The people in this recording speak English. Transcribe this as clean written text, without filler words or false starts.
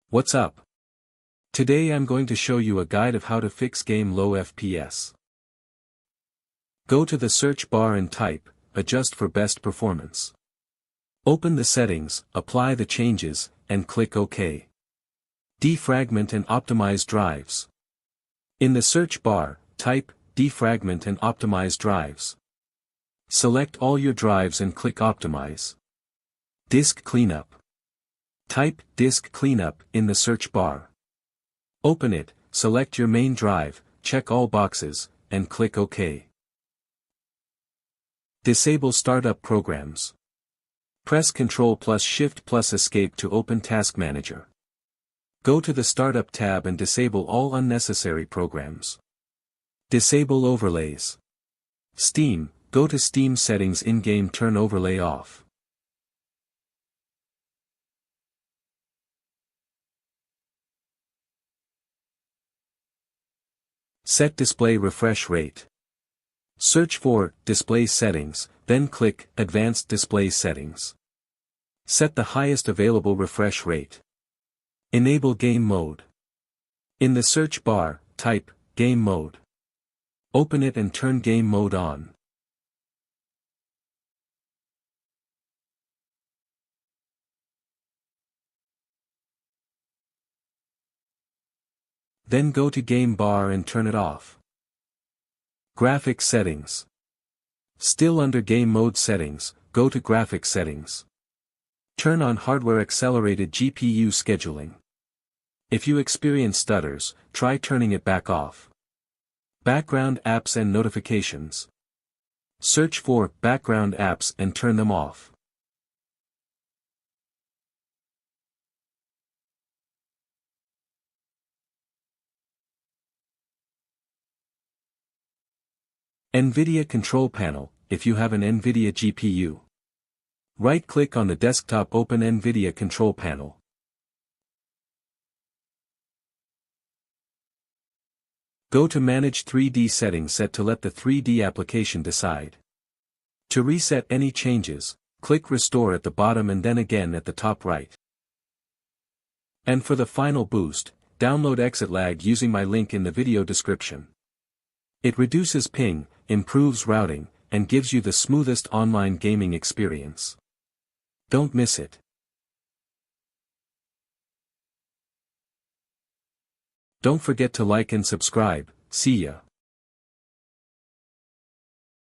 What's up? Today I'm going to show you a guide of how to fix game low FPS. Go to the search bar and type, adjust for best performance. Open the settings, apply the changes, and click OK. Defragment and optimize drives. In the search bar, type, defragment and optimize drives. Select all your drives and click optimize. Disk cleanup. Type disk cleanup in the search bar. Open it, select your main drive, check all boxes, and click OK. Disable startup programs. Press Ctrl plus Shift plus Escape to open Task Manager. Go to the Startup tab and disable all unnecessary programs. Disable overlays. Steam, go to Steam settings in-game, turn overlay off. Set display refresh rate. Search for Display Settings, then click Advanced Display Settings. Set the highest available refresh rate. Enable Game Mode. In the search bar, type Game Mode. Open it and turn Game Mode on. Then go to Game Bar and turn it off. Graphics Settings. Still under Game Mode Settings, go to Graphics Settings. Turn on Hardware Accelerated GPU Scheduling. If you experience stutters, try turning it back off. Background Apps and Notifications. Search for background apps and turn them off. NVIDIA Control Panel, if you have an NVIDIA GPU. Right-click on the desktop, open NVIDIA Control Panel. Go to Manage 3D Settings, set to let the 3D application decide. To reset any changes, click Restore at the bottom and then again at the top right. And for the final boost, download Exit Lag using my link in the video description. It reduces ping, improves routing, and gives you the smoothest online gaming experience. Don't miss it. Don't forget to like and subscribe. See ya.